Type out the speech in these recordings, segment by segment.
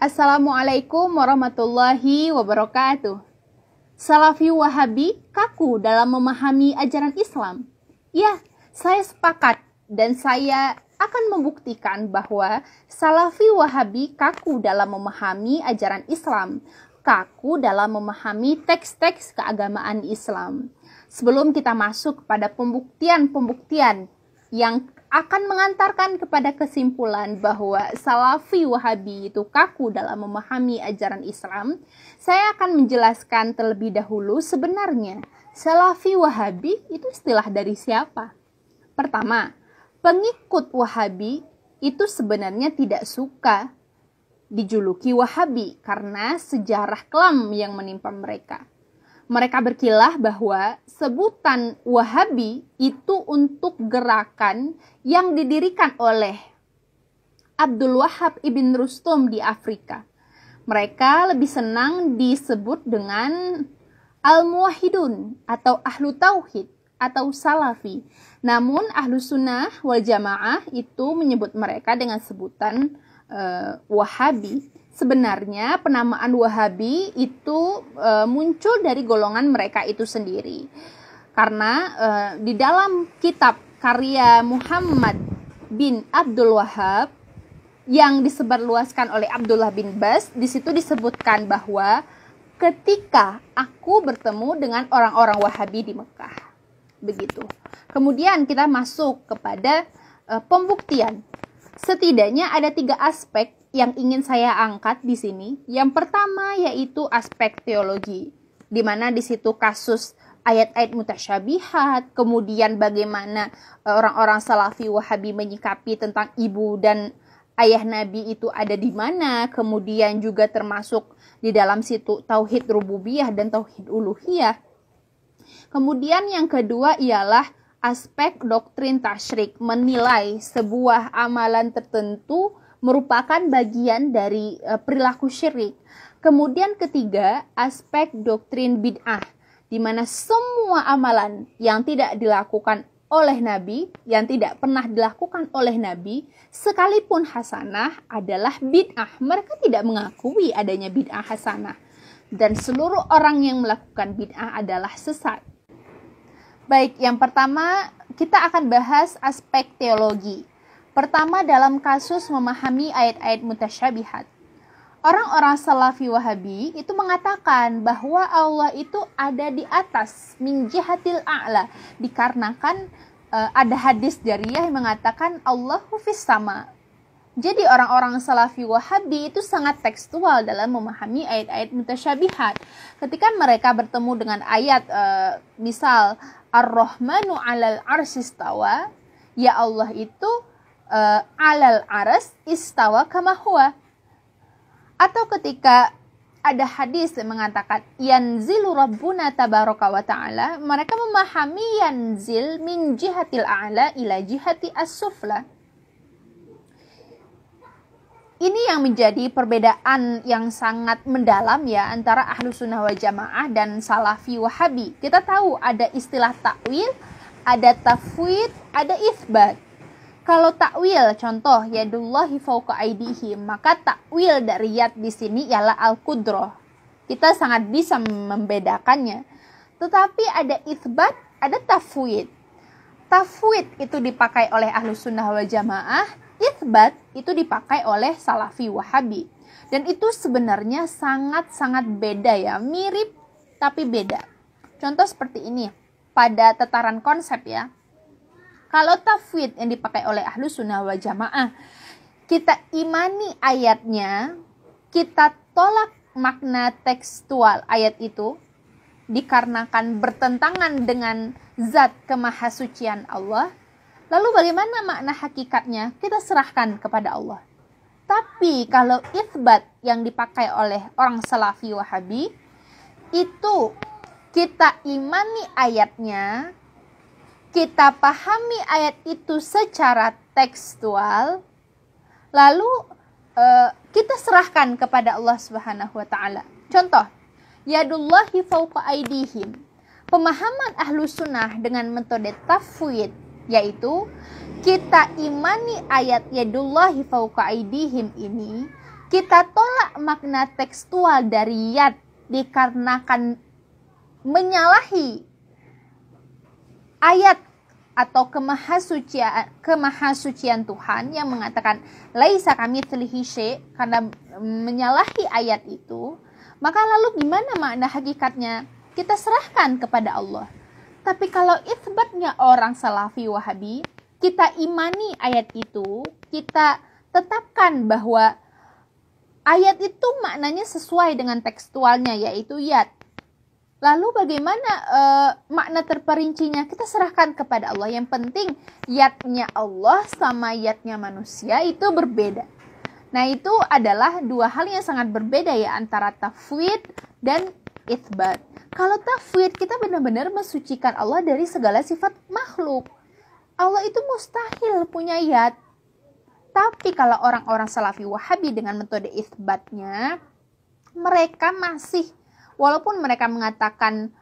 Assalamualaikum warahmatullahi wabarakatuh. Salafi Wahabi kaku dalam memahami ajaran Islam. Ya, saya sepakat dan saya akan membuktikan bahwa Salafi Wahabi kaku dalam memahami ajaran Islam, kaku dalam memahami teks-teks keagamaan Islam. Sebelum kita masuk kepada pembuktian-pembuktian yang akan mengantarkan kepada kesimpulan bahwa Salafi Wahabi itu kaku dalam memahami ajaran Islam, saya akan menjelaskan terlebih dahulu sebenarnya Salafi Wahabi itu istilah dari siapa. Pertama, pengikut Wahabi itu sebenarnya tidak suka dijuluki Wahabi karena sejarah kelam yang menimpa mereka. Mereka berkilah bahwa sebutan Wahabi itu untuk gerakan yang didirikan oleh Abdul Wahab ibn Rustum di Afrika. Mereka lebih senang disebut dengan Al-Muwahhidun atau Ahlu Tauhid atau Salafi. Namun Ahlu Sunnah wal Jamaah itu menyebut mereka dengan sebutan Wahabi. Sebenarnya penamaan Wahabi itu muncul dari golongan mereka itu sendiri. Karena di dalam kitab karya Muhammad bin Abdul Wahab yang disebarluaskan oleh Abdullah bin Bas, di situ disebutkan bahwa ketika aku bertemu dengan orang-orang Wahabi di Mekah. Begitu. Kemudian kita masuk kepada pembuktian. Setidaknya ada 3 aspek yang ingin saya angkat di sini. Yang pertama yaitu aspek teologi, di mana di situ kasus ayat-ayat mutasyabihat, kemudian bagaimana orang-orang Salafi Wahabi menyikapi tentang ibu dan ayah Nabi itu ada di mana, kemudian juga termasuk di dalam situ tauhid rububiyah dan tauhid uluhiyah. Kemudian yang kedua ialah aspek doktrin tasyrik, menilai sebuah amalan tertentu merupakan bagian dari perilaku syirik. Kemudian ketiga, aspek doktrin bid'ah, di mana semua amalan yang tidak dilakukan oleh Nabi, yang tidak pernah dilakukan oleh Nabi, sekalipun hasanah adalah bid'ah. Mereka tidak mengakui adanya bid'ah hasanah. Dan seluruh orang yang melakukan bid'ah adalah sesat. Baik, yang pertama kita akan bahas aspek teologi. Pertama dalam kasus memahami ayat-ayat mutasyabihat. Orang-orang Salafi Wahabi itu mengatakan bahwa Allah itu ada di atas, min jihatil a'la, dikarenakan ada hadis jariyah yang mengatakan Allahu fis sama. Jadi orang-orang Salafi Wahabi itu sangat tekstual dalam memahami ayat-ayat mutasyabihat. Ketika mereka bertemu dengan ayat misal Ar-Rahmanu 'alal 'arsy istawa, ya Allah itu alal aras istawa kama huwa. Atau ketika ada hadis yang mengatakan yanzilu rabbuna tabaraka wa ta'ala, mereka memahami yanzil min jihatil a'la ila jihati as-sufla. Ini yang menjadi perbedaan yang sangat mendalam ya antara Ahlu Sunnah wal Jamaah dan Salafi Wahabi. Kita tahu ada istilah takwil, ada tafwid, ada itsbat. Kalau takwil, contoh yadullahi fawqa aydihim, maka takwil dari yad di sini ialah al-qudrah. Kita sangat bisa membedakannya. Tetapi ada itsbat, ada tafwid. Tafwid itu dipakai oleh Ahlu Sunnah wal Jamaah, itsbat itu dipakai oleh Salafi Wahabi. Dan itu sebenarnya sangat-sangat beda ya, mirip tapi beda. Contoh seperti ini, pada tataran konsep ya. Kalau tafwid yang dipakai oleh Ahlu Sunnah wal Jamaah, kita imani ayatnya, kita tolak makna tekstual ayat itu, dikarenakan bertentangan dengan zat kemahasucian Allah. Lalu bagaimana makna hakikatnya? Kita serahkan kepada Allah. Tapi kalau itsbat yang dipakai oleh orang Salafi Wahabi, itu kita imani ayatnya, kita pahami ayat itu secara tekstual, lalu kita serahkan kepada Allah Subhanahu wa taala. Contoh, yadullahi fawqa aydihim. Pemahaman Ahlu Sunnah dengan metode tafwid, yaitu kita imani ayat yadullahi fawqa aydihim ini, Kita tolak makna tekstual dari yad dikarenakan menyalahi ayat atau kemahasucian Tuhan yang mengatakan laisa kamitslihi syai', karena menyalahi ayat itu, maka lalu gimana makna hakikatnya? Kita serahkan kepada Allah. Tapi kalau itsbatnya orang Salafi Wahabi, kita imani ayat itu, kita tetapkan bahwa ayat itu maknanya sesuai dengan tekstualnya, yaitu yad. Lalu bagaimana makna terperincinya? Kita serahkan kepada Allah. Yang penting yadnya Allah sama yadnya manusia itu berbeda. Nah, itu adalah dua hal yang sangat berbeda ya, antara tafwid dan itsbat. Kalau tafwid, kita benar-benar mensucikan Allah dari segala sifat makhluk. Allah itu mustahil punya yad. Tapi kalau orang-orang Salafi Wahabi dengan metode itsbatnya, mereka masih, walaupun mereka mengatakan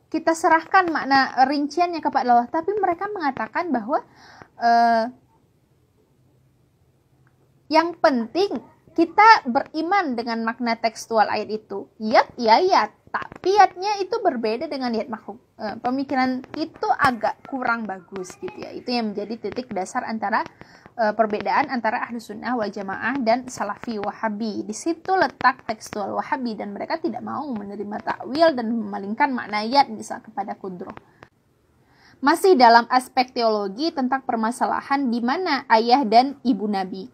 kita serahkan makna rinciannya kepada Allah, tapi mereka mengatakan bahwa yang penting kita beriman dengan makna tekstual ayat itu. Yad, ya yad, tapi yadnya itu berbeda dengan yad makhluk. Pemikiran itu agak kurang bagus gitu ya. Itu yang menjadi titik dasar antara perbedaan antara Ahlus Sunnah wal Jamaah dan Salafi Wahabi. Di situ letak tekstual Wahabi, dan mereka tidak mau menerima takwil dan memalingkan makna yad misal kepada kudroh. Masih dalam aspek teologi tentang permasalahan di mana ayah dan ibu Nabi.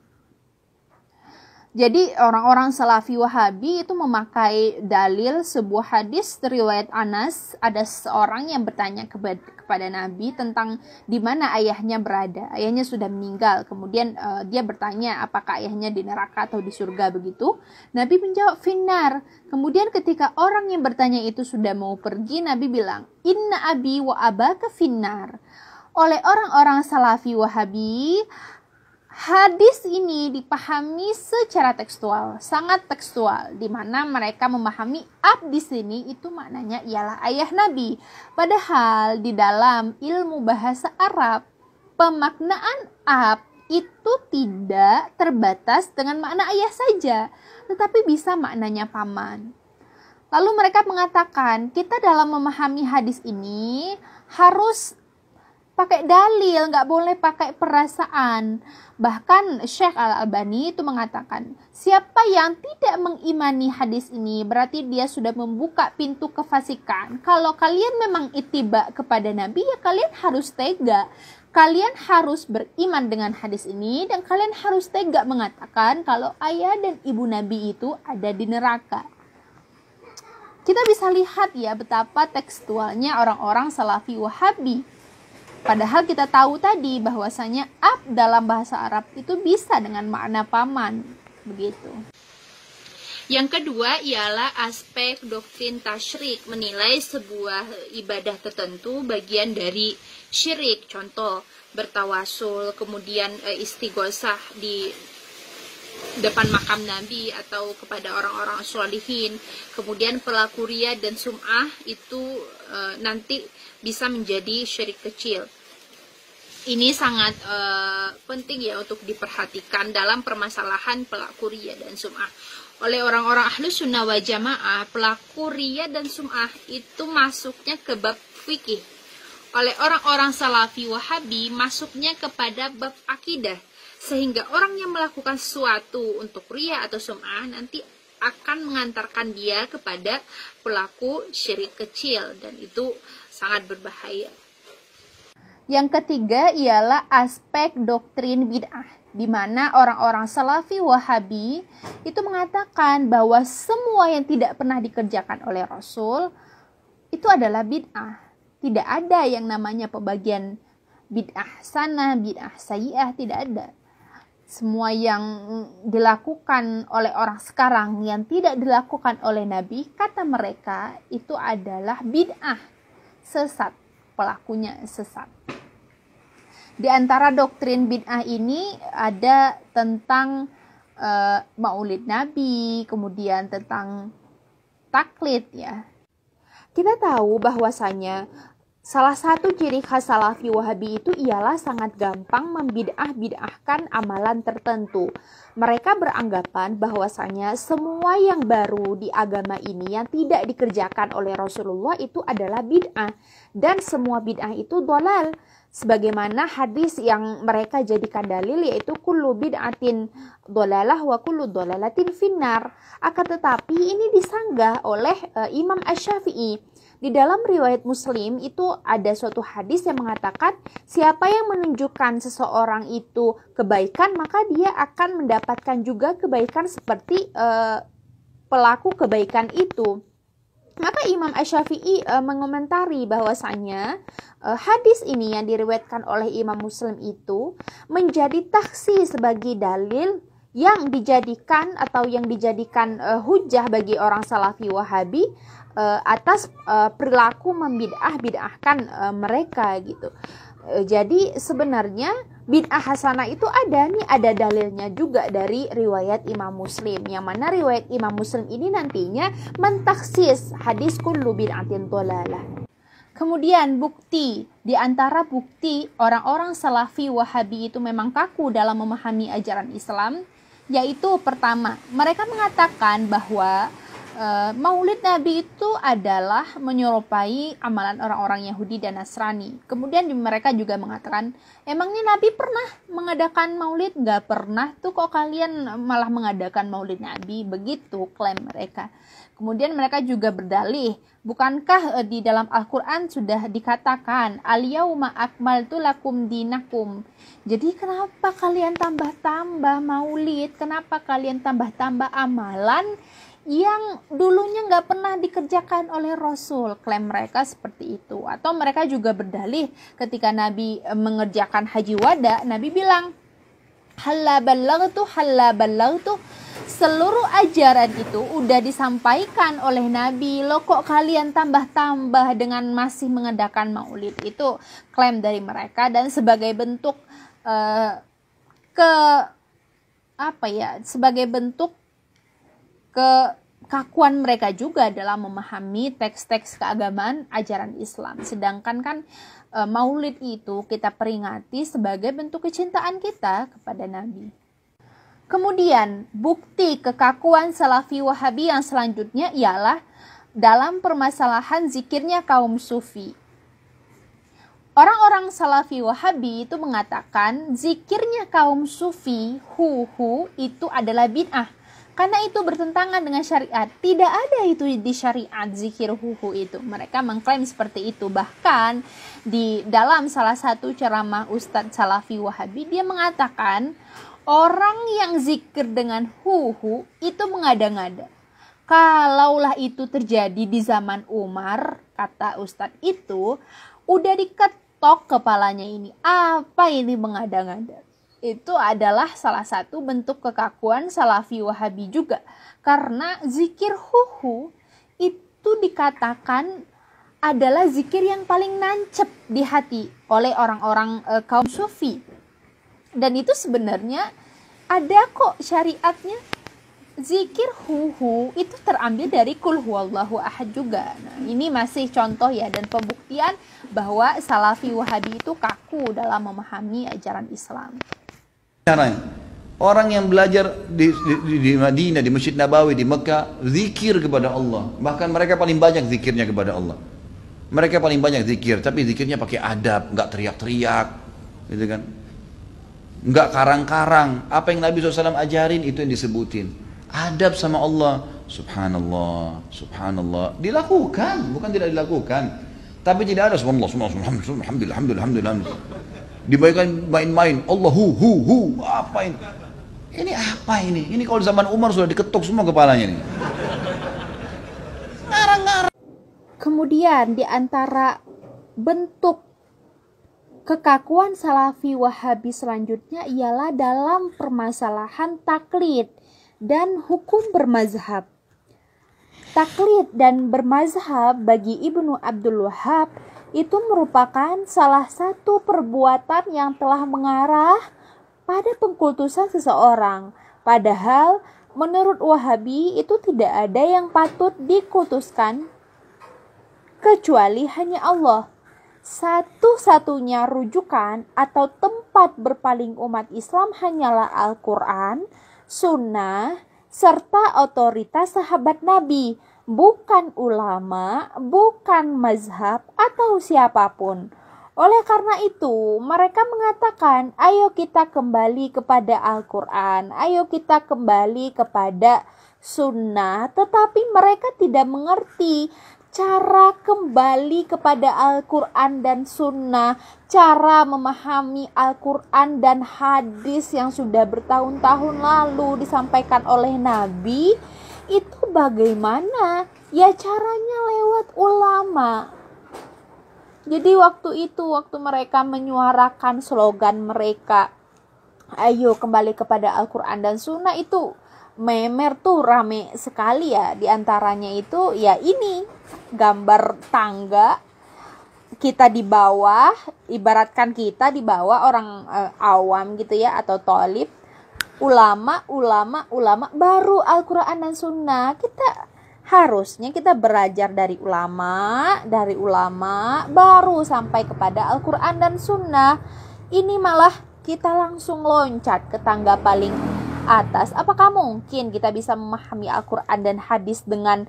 Jadi orang-orang Salafi Wahabi itu memakai dalil sebuah hadis riwayat Anas. Ada seorang yang bertanya kepada Nabi tentang di mana ayahnya berada. Ayahnya sudah meninggal. Kemudian dia bertanya apakah ayahnya di neraka atau di surga begitu. Nabi menjawab finnar. Kemudian ketika orang yang bertanya itu sudah mau pergi, Nabi bilang, inna abi wa abaka finnar. Oleh orang-orang Salafi Wahabi, hadis ini dipahami secara tekstual, sangat tekstual, di mana mereka memahami ab di sini itu maknanya ialah ayah Nabi. Padahal di dalam ilmu bahasa Arab, pemaknaan ab itu tidak terbatas dengan makna ayah saja, tetapi bisa maknanya paman. Lalu mereka mengatakan, kita dalam memahami hadis ini harus pakai dalil, nggak boleh pakai perasaan. Bahkan Syekh Al-Albani itu mengatakan, siapa yang tidak mengimani hadis ini berarti dia sudah membuka pintu kefasikan. Kalau kalian memang ittiba kepada Nabi, ya kalian harus tega. Kalian harus beriman dengan hadis ini, dan kalian harus tega mengatakan kalau ayah dan ibu Nabi itu ada di neraka. Kita bisa lihat ya betapa tekstualnya orang-orang Salafi Wahabi. Padahal kita tahu tadi bahwasanya ab dalam bahasa Arab itu bisa dengan makna paman, begitu. Yang kedua ialah aspek doktrin tasyrik, menilai sebuah ibadah tertentu bagian dari syirik. Contoh, bertawasul, kemudian istighosah di depan makam Nabi atau kepada orang-orang sholihin. Kemudian pelaku riya dan sum'ah itu nanti bisa menjadi syirik kecil. Ini sangat penting ya untuk diperhatikan dalam permasalahan pelaku riya dan sum'ah. Oleh orang-orang Ahlus Sunnah wal Jamaah, pelaku riya dan sum'ah itu masuknya ke bab fikih. Oleh orang-orang Salafi Wahabi masuknya kepada bab akidah. Sehingga orang yang melakukan sesuatu untuk riya atau sum'ah nanti akan mengantarkan dia kepada pelaku syirik kecil, dan itu sangat berbahaya. Yang ketiga ialah aspek doktrin bid'ah, di mana orang-orang Salafi Wahabi itu mengatakan bahwa semua yang tidak pernah dikerjakan oleh Rasul itu adalah bid'ah. Tidak ada yang namanya pembagian bid'ah sana, bid'ah sayyi'ah, tidak ada. Semua yang dilakukan oleh orang sekarang yang tidak dilakukan oleh Nabi, kata mereka itu adalah bid'ah, sesat, pelakunya sesat. Di antara doktrin bid'ah ini ada tentang maulid Nabi, kemudian tentang taklid ya. Kita tahu bahwasanya Salah satu ciri khas Salafi Wahabi itu ialah sangat gampang membid'ah-bid'ahkan amalan tertentu. Mereka beranggapan bahwasanya semua yang baru di agama ini yang tidak dikerjakan oleh Rasulullah itu adalah bid'ah. Dan semua bid'ah itu dhalal. Sebagaimana hadis yang mereka jadikan dalil, yaitu kullu bid'atin dhalalah wa kullu dhalalatin finnar. Akan tetapi ini disanggah oleh Imam Asy-Syafi'i. Di dalam riwayat Muslim itu ada suatu hadis yang mengatakan siapa yang menunjukkan seseorang itu kebaikan, maka dia akan mendapatkan juga kebaikan seperti pelaku kebaikan itu. Maka Imam Asy-Syafi'i mengomentari bahwasanya hadis ini yang diriwayatkan oleh Imam Muslim itu menjadi taksi sebagai dalil yang dijadikan hujah bagi orang Salafi Wahabi atas perilaku membid'ah-bid'ahkan mereka gitu. Jadi sebenarnya bid'ah hasanah itu ada dalilnya juga dari riwayat Imam Muslim, yang mana riwayat Imam Muslim ini nantinya mentaksis hadis kullu bid'atin dhalalah. Kemudian di antara bukti orang-orang Salafi Wahabi itu memang kaku dalam memahami ajaran Islam, yaitu pertama, mereka mengatakan bahwa Maulid Nabi itu adalah menyerupai amalan orang-orang Yahudi dan Nasrani. Kemudian mereka juga mengatakan, emangnya Nabi pernah mengadakan maulid? Gak pernah, tuh kok kalian malah mengadakan Maulid Nabi? Begitu klaim mereka. Kemudian mereka juga berdalih, bukankah di dalam Al-Quran sudah dikatakan, al-yauma akmaltu lakum dinakum. Jadi kenapa kalian tambah-tambah maulid? Kenapa kalian tambah-tambah amalan yang dulunya nggak pernah dikerjakan oleh Rasul? Klaim mereka seperti itu. Atau mereka juga berdalih ketika Nabi mengerjakan haji wada, Nabi bilang, halla ballagtu, seluruh ajaran itu udah disampaikan oleh Nabi, lo kok kalian tambah-tambah dengan masih mengadakan maulid? Itu klaim dari mereka, dan sebagai bentuk sebagai bentuk kekakuan mereka juga dalam memahami teks-teks keagamaan ajaran Islam. Sedangkan kan maulid itu kita peringati sebagai bentuk kecintaan kita kepada Nabi. Kemudian bukti kekakuan Salafi Wahabi yang selanjutnya ialah dalam permasalahan zikirnya kaum Sufi. Orang-orang Salafi Wahabi itu mengatakan zikirnya kaum Sufi itu adalah bid'ah. Karena itu bertentangan dengan syariat. Tidak ada itu di syariat zikir itu. Mereka mengklaim seperti itu. Bahkan di dalam salah satu ceramah Ustadz Salafi Wahabi, dia mengatakan orang yang zikir dengan itu mengada-ngada. Kalaulah itu terjadi di zaman Umar, kata Ustadz itu, udah diketok kepalanya ini. Apa ini mengada-ngada? Itu adalah salah satu bentuk kekakuan Salafi Wahabi juga. Karena zikir itu dikatakan adalah zikir yang paling nancep di hati oleh orang-orang kaum Sufi. Dan itu sebenarnya ada kok syariatnya. Zikir itu terambil dari kul huwallahu ahad juga. Nah, ini masih contoh ya dan pembuktian bahwa Salafi Wahabi itu kaku dalam memahami ajaran Islam. Orang yang belajar di Madinah, di Masjid Nabawi, di Mekah, zikir kepada Allah. Bahkan mereka paling banyak zikirnya kepada Allah. Mereka paling banyak zikir, tapi zikirnya pakai adab, nggak teriak-teriak, gitu kan? Nggak karang-karang. Apa yang Nabi SAW ajarin itu yang disebutin. Adab sama Allah, subhanallah, subhanallah. Dilakukan, bukan tidak dilakukan. Tapi tidak ada subhanallah, alhamdulillah. Dibayangkan main-main, Allah apa ini? Ini apa ini? Ini kalau zaman Umar sudah diketuk semua kepalanya nih. Ngarang-ngarang. Kemudian di antara bentuk kekakuan Salafi Wahabi selanjutnya ialah dalam permasalahan taklid dan hukum bermazhab. Taklid dan bermazhab bagi Ibnu Abdul Wahhab itu merupakan salah satu perbuatan yang telah mengarah pada pengkultusan seseorang. Padahal menurut Wahabi itu tidak ada yang patut dikultuskan kecuali hanya Allah. Satu-satunya rujukan atau tempat berpaling umat Islam hanyalah Al-Quran, Sunnah, serta otoritas sahabat Nabi, bukan ulama, bukan mazhab, atau siapapun. Oleh karena itu, mereka mengatakan, ayo kita kembali kepada Al-Quran, ayo kita kembali kepada Sunnah, tetapi mereka tidak mengerti cara kembali kepada Al-Quran dan Sunnah, cara memahami Al-Quran dan hadis yang sudah bertahun-tahun lalu disampaikan oleh Nabi, itu bagaimana? Ya caranya lewat ulama. Jadi waktu mereka menyuarakan slogan mereka, ayo kembali kepada Al-Quran dan Sunnah, itu memer tuh rame sekali ya. Di antaranya itu ya ini gambar tangga, kita di bawah, ibaratkan kita di bawah orang awam gitu ya, atau thalib, ulama, baru Al-Quran dan Sunnah. Harusnya kita belajar dari ulama, baru sampai kepada Al-Quran dan Sunnah. Ini malah kita langsung loncat ke tangga paling atas. Apakah mungkin kita bisa memahami Al-Quran dan hadis dengan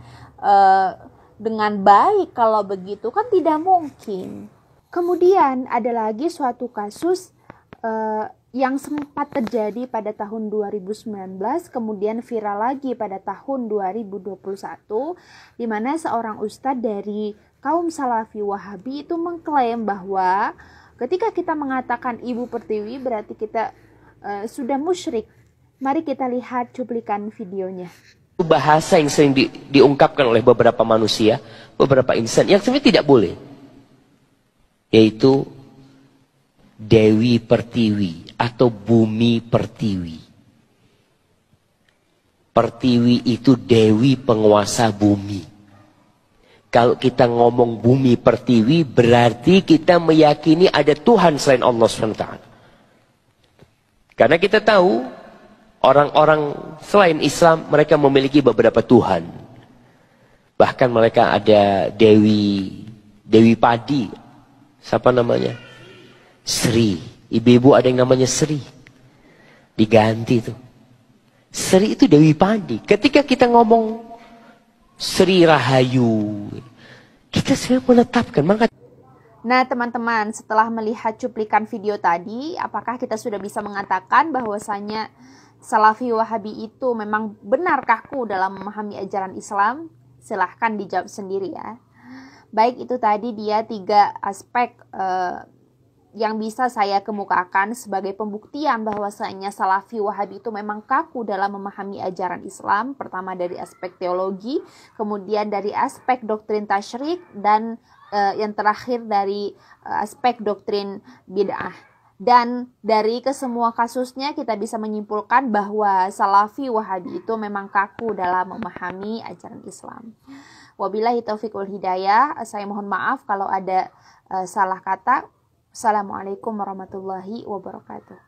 baik? Kalau begitu kan tidak mungkin. Kemudian ada lagi suatu kasus yang sempat terjadi pada tahun 2019, kemudian viral lagi pada tahun 2021, di mana seorang ustadz dari kaum Salafi Wahabi itu mengklaim bahwa ketika kita mengatakan Ibu Pertiwi berarti kita sudah musyrik. Mari kita lihat cuplikan videonya. Bahasa yang sering diungkapkan oleh beberapa manusia, beberapa insan yang sebenarnya tidak boleh, yaitu Dewi Pertiwi atau Bumi Pertiwi. Pertiwi itu dewi penguasa bumi. Kalau kita ngomong Bumi Pertiwi, berarti kita meyakini ada Tuhan selain Allah SWT. Karena kita tahu orang-orang selain Islam mereka memiliki beberapa Tuhan. Bahkan mereka ada Dewi Padi. Siapa namanya? Sri. Ibu-ibu ada yang namanya Sri. Diganti tuh. Sri itu Dewi Padi. Ketika kita ngomong Sri Rahayu, kita sudah menetapkan. Nah teman-teman, setelah melihat cuplikan video tadi, apakah kita sudah bisa mengatakan bahwasanya Salafi Wahabi itu memang benar kaku dalam memahami ajaran Islam? Silahkan dijawab sendiri ya. Baik, itu tadi dia 3 aspek yang bisa saya kemukakan sebagai pembuktian bahwasanya Salafi Wahabi itu memang kaku dalam memahami ajaran Islam. Pertama dari aspek teologi, kemudian dari aspek doktrin tasyrik, dan yang terakhir dari aspek doktrin bid'ah. Dan dari kesemua kasusnya kita bisa menyimpulkan bahwa Salafi Wahabi itu memang kaku dalam memahami ajaran Islam. Wabillahi taufiq wal hidayah. Saya mohon maaf kalau ada salah kata. Assalamualaikum warahmatullahi wabarakatuh.